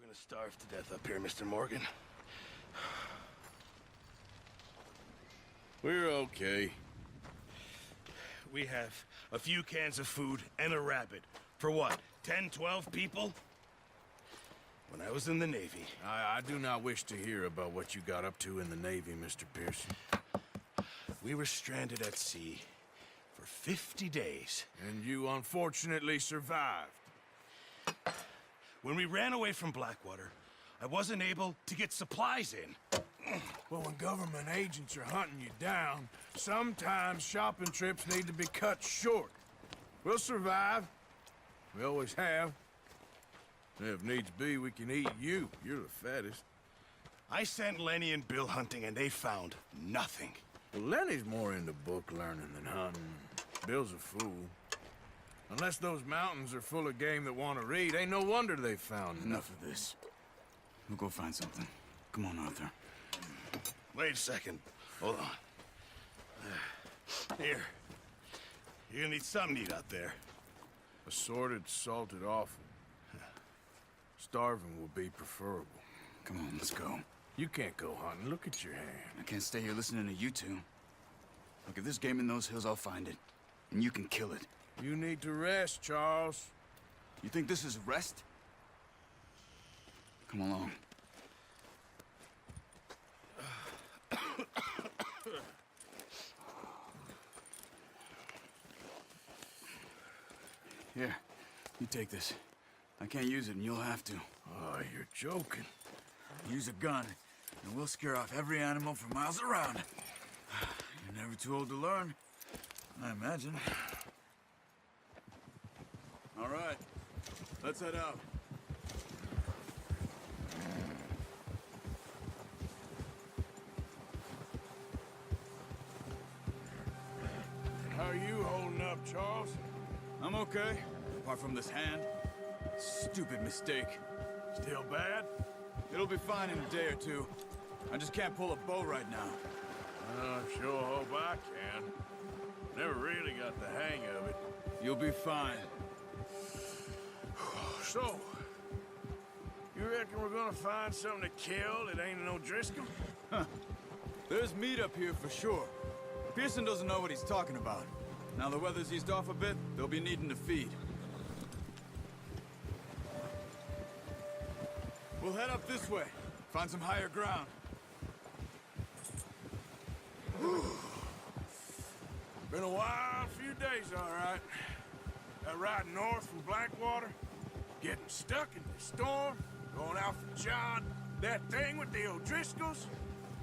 gonna starve to death up here, Mr. Morgan. We're okay. We have a few cans of food and a rabbit. For what, 10, 12 people? When I was in the Navy... I do not wish to hear about what you got up to in the Navy, Mr. Pearson. We were stranded at sea for 50 days. And you unfortunately survived. When we ran away from Blackwater, I wasn't able to get supplies in. Well, when government agents are hunting you down, sometimes shopping trips need to be cut short. We'll survive. We always have. If needs be, we can eat you. You're the fattest. I sent Lenny and Bill hunting, and they found nothing. Well, Lenny's more into book learning than hunting. Bill's a fool. Unless those mountains are full of game that want to read, ain't no wonder they found Enough of this. We'll go find something. Come on, Arthur. Wait a second. Hold on. Here. You're gonna need something to eat out there. Assorted, salted offal. Starving will be preferable. Come on, let's go. You can't go hunting. Look at your hand. I can't stay here listening to you two. Look, if there's game in those hills, I'll find it. And you can kill it. You need to rest, Charles. You think this is rest? Come along. Here, you take this. I can't use it, and you'll have to. Oh, you're joking. Use a gun, and we'll scare off every animal for miles around. You're never too old to learn, I imagine. All right, let's head out. How are you holding up, Charles? I'm okay, apart from this hand. Stupid mistake. Still bad? It'll be fine in a day or two. I just can't pull a bow right now. I sure hope I can. Never really got the hang of it. You'll be fine. So, you reckon we're gonna find something to kill that ain't no Driscoll? Huh. There's meat up here for sure. Pearson doesn't know what he's talking about. Now the weather's eased off a bit, they'll be needing to feed. We'll head up this way. Find some higher ground. Been a wild few days, all right. That ride north from Blackwater, getting stuck in the storm, going out for John, that thing with the O'Driscolls.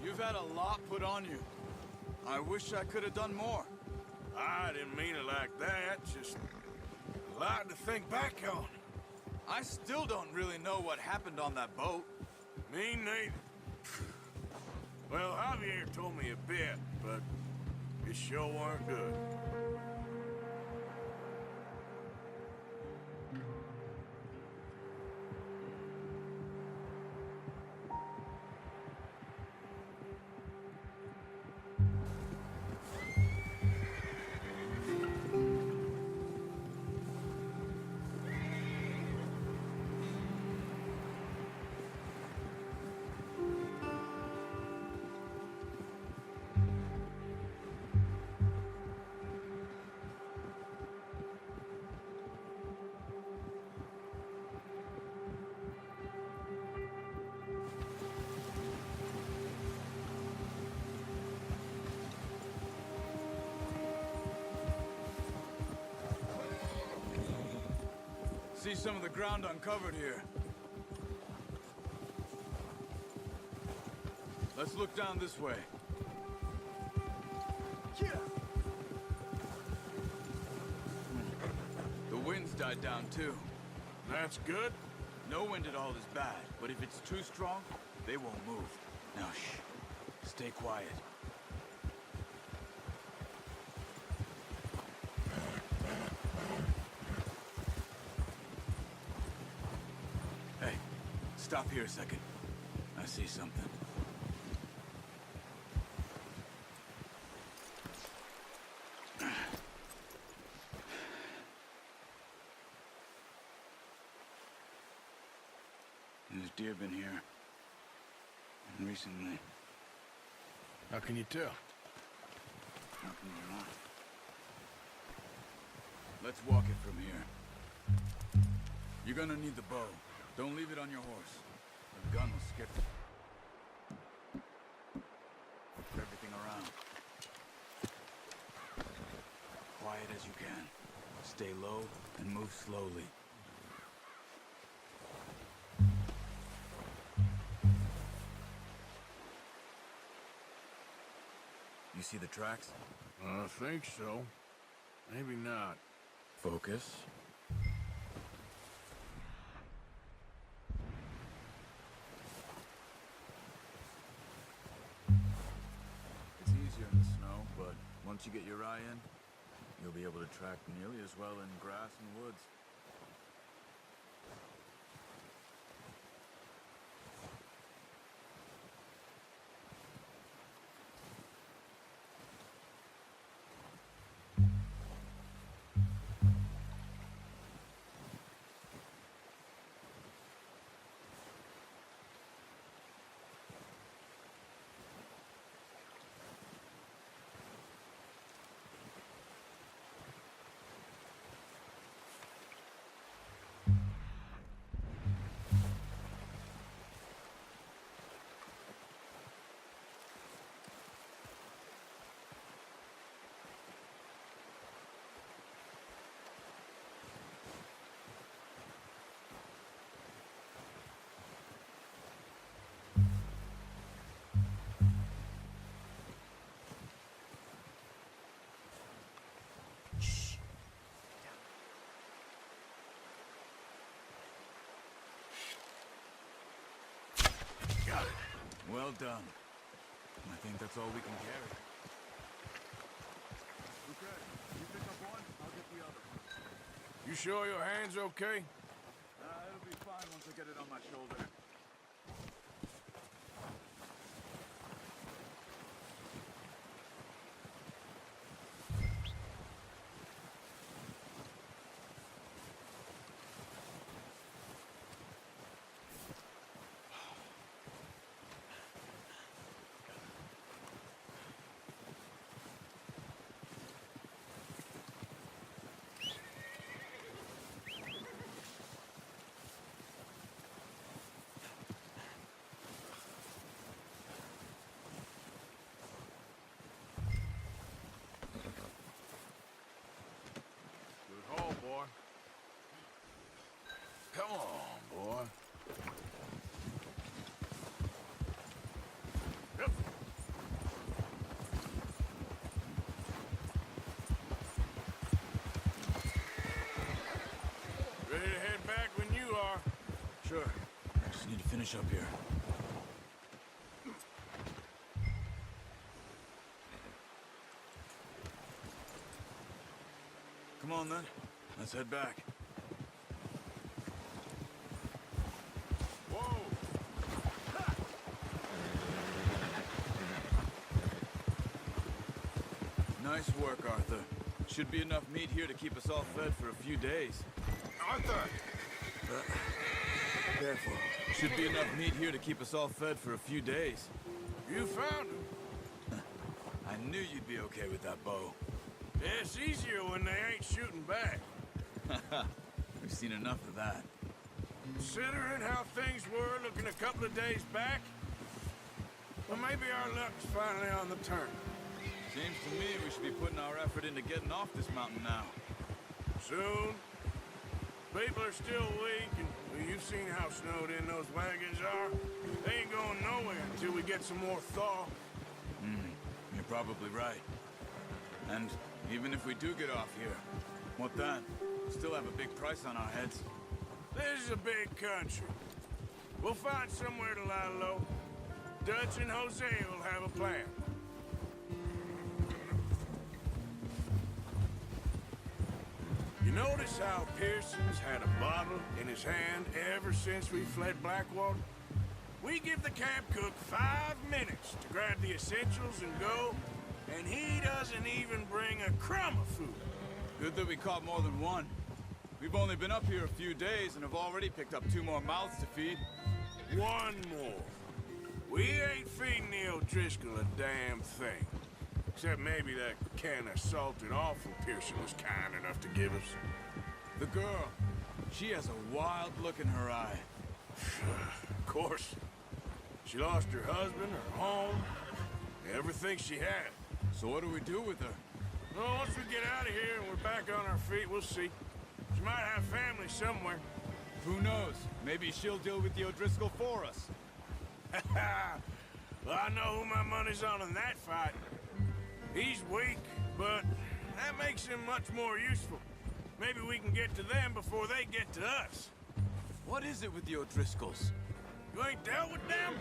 You've had a lot put on you. I wish I could have done more. I didn't mean it like that, just a lot to think back on. I still don't really know what happened on that boat. Me neither. Well, Javier told me a bit, but it sure weren't good. See some of the ground uncovered here. Let's look down this way. The wind's died down too. That's good. No wind at all is bad, but if it's too strong, they won't move. Now shh. Stay quiet. Hey, stop here a second. I see something. There's deer been here. And recently. How can you tell? How can you not? Let's walk it from here. You're gonna need the bow. Don't leave it on your horse. The gun will skip. Everything around. Quiet as you can. Stay low and move slowly. You see the tracks? I think so. Maybe not. Focus. It's easier in the snow, but once you get your eye in, you'll be able to track nearly as well in grass and woods. Got it. Well done. I think that's all we can carry. Okay, you pick up one, I'll get the other. You sure your hand's okay? It'll be fine once I get it on my shoulder. Good haul, boy. Come on, boy. Yep. Ready to head back when you are. Sure. I just need to finish up here. Come on, then. Let's head back. Whoa! Nice work, Arthur. Should be enough meat here to keep us all fed for a few days. Arthur! Careful. Should be enough meat here to keep us all fed for a few days. You found him. I knew you'd be okay with that bow. Yeah, it's easier when they ain't shooting back. We've seen enough of that. Considering how things were looking a couple of days back, well, maybe our luck's finally on the turn. Seems to me we should be putting our effort into getting off this mountain now. Soon. People are still weak, and well, you've seen how snowed in those wagons are. They ain't going nowhere until we get some more thaw. You're probably right. And even if we do get off here, what then? We still have a big price on our heads. This is a big country. We'll find somewhere to lie low. Dutch and Jose will have a plan. You notice how Pearson's had a bottle in his hand ever since we fled Blackwater? We give the camp cook 5 minutes to grab the essentials and go, and he doesn't even bring a crumb of food. Good that we caught more than one. We've only been up here a few days and have already picked up 2 more mouths to feed. One more. We ain't feeding the O'Driscoll a damn thing. Except maybe that can of salted offal Pearson was kind enough to give us. The girl, she has a wild look in her eye. Of course. She lost her husband, her home, everything she had. So what do we do with her? Well, once we get out of here and we're back on our feet, we'll see. She might have family somewhere. Who knows? Maybe she'll deal with the O'Driscoll for us. Well, I know who my money's on in that fight. He's weak, but that makes him much more useful. Maybe we can get to them before they get to us. What is it with the O'Driscolls? You ain't dealt with them?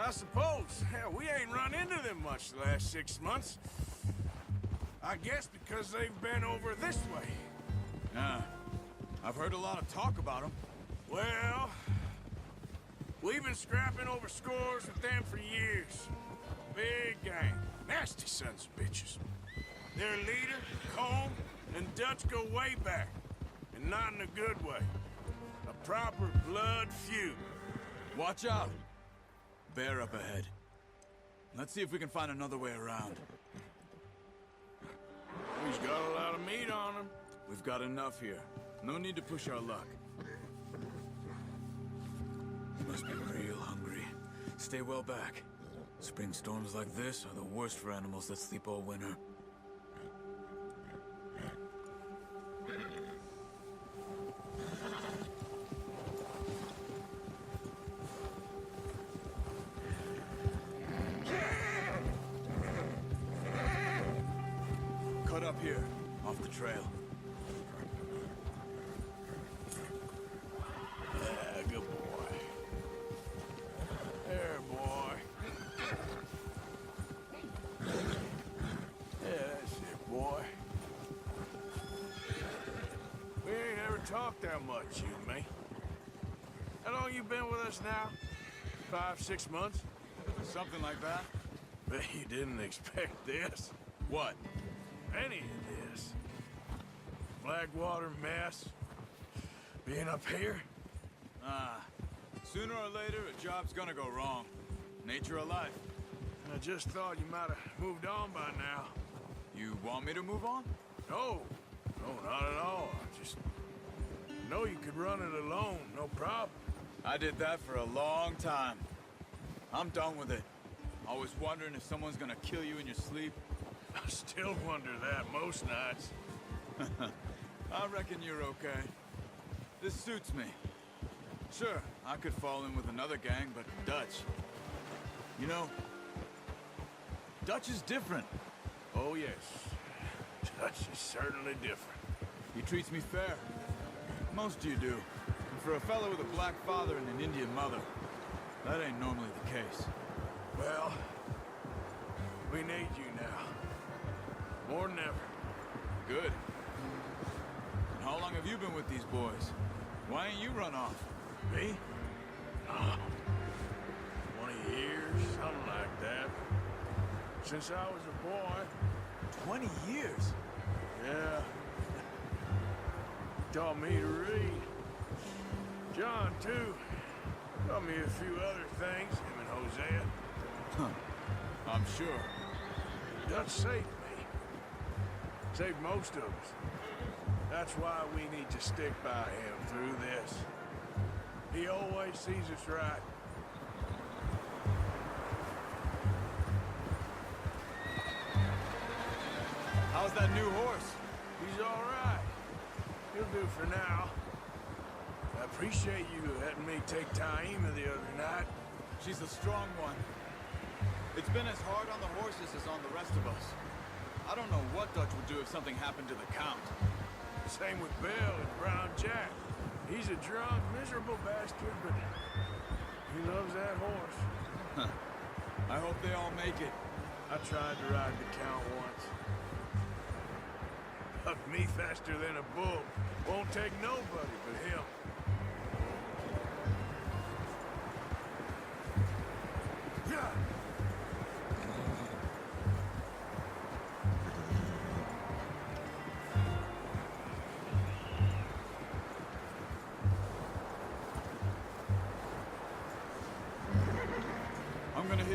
I suppose. Hell, we ain't run into them much the last 6 months. I guess because they've been over this way. I've heard a lot of talk about them. Well, we've been scrapping over scores with them for years. Big gang. Nasty sons of bitches. Their leader, Combe, and Dutch go way back. And not in a good way. A proper blood feud. Watch out! Bear up ahead. Let's see if we can find another way around. He's got a lot of meat on him. We've got enough here. No need to push our luck. You must be real hungry. Stay well back. Spring storms like this are the worst for animals that sleep all winter. Cut up here, off the trail. Yeah, good boy. There, boy. Yeah, that's it, boy. We ain't ever talked that much, you and me. How long you been with us now? 5, 6 months? Something like that? Bet you didn't expect this. What? Any of this. Blackwater mess. Being up here. Sooner or later, a job's gonna go wrong. Nature of life. I just thought you might have moved on by now. You want me to move on? No. No, not at all. I just know you could run it alone, no problem. I did that for a long time. I'm done with it. Always wondering if someone's gonna kill you in your sleep. I still wonder that most nights. I reckon you're okay. This suits me. Sure, I could fall in with another gang, but Dutch... You know, Dutch is different. Oh, yes. Dutch is certainly different. He treats me fair. Most of you do. And for a fellow with a black father and an Indian mother, that ain't normally the case. Well, we need you now. More than ever. Good. And how long have you been with these boys? Why ain't you run off? Me? Oh, 20 years, something like that. Since I was a boy. 20 years? Yeah. Taught me to read. John, too. Taught me a few other things, him and Hosea. Huh. I'm sure. Dutch saved me. Saved most of us. That's why we need to stick by him through this. He always sees us right. How's that new horse? He's all right. He'll do for now. I appreciate you letting me take Taima the other night. She's a strong one. It's been as hard on the horses as on the rest of us. I don't know what Dutch would do if something happened to the Count. Same with Bill and Brown Jack. He's a drunk, miserable bastard, but he loves that horse. I hope they all make it. I tried to ride the Count once. Hucked me faster than a bull. Won't take nobody but him. Yeah.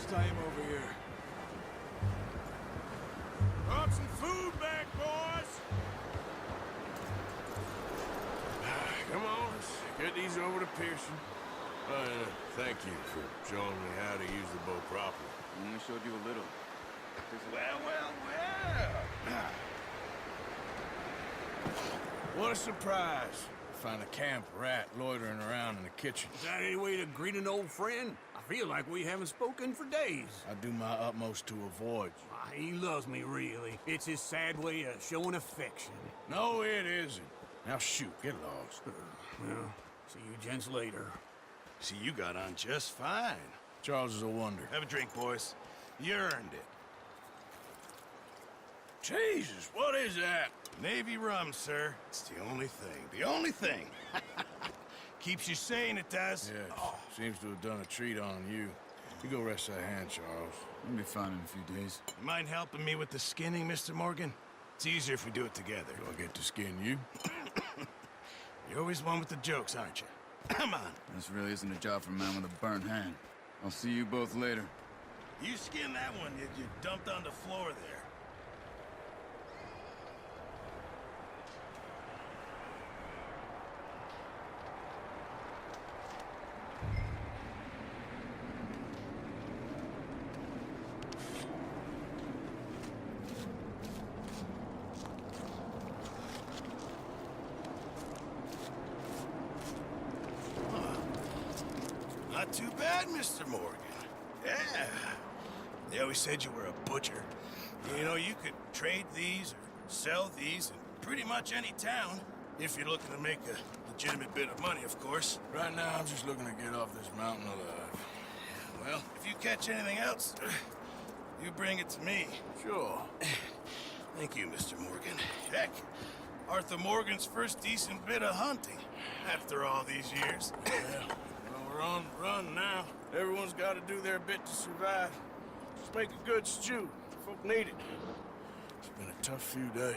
lunchtime over here. Brought some food back, boys. Come on, let's get these over to Pearson. Thank you for showing me how to use the boat properly. I only showed you a little. Well. What a surprise. Find a camp rat loitering around in the kitchen. Is that any way to greet an old friend? I feel like we haven't spoken for days. I do my utmost to avoid you. He loves me, really. It's his sad way of showing affection. No, it isn't. Now shoot, get lost. Well, see you gents later. See, you got on just fine. Charles is a wonder. Have a drink, boys. You earned it. Jesus, what is that? Navy rum, sir. It's the only thing. The only thing. Keeps you sane, it does. Yes, seems to have done a treat on you. You go rest that hand, Charles. We'll be fine in a few days. You mind helping me with the skinning, Mr. Morgan? It's easier if we do it together. Do I get to skin you? You're always one with the jokes, aren't you? Come on. This really isn't a job for a man with a burnt hand. I'll see you both later. You skinned that one you dumped on the floor there. Not too bad, Mr. Morgan. Yeah. They always said you were a butcher. You know, you could trade these or sell these in pretty much any town, if you're looking to make a legitimate bit of money, of course. Right now, I'm just looking to get off this mountain alive. Well, if you catch anything else, you bring it to me. Sure. Thank you, Mr. Morgan. Heck, Arthur Morgan's first decent bit of hunting after all these years. Well, we're on the run now. Everyone's got to do their bit to survive. Just make a good stew. Folk need it. It's been a tough few days.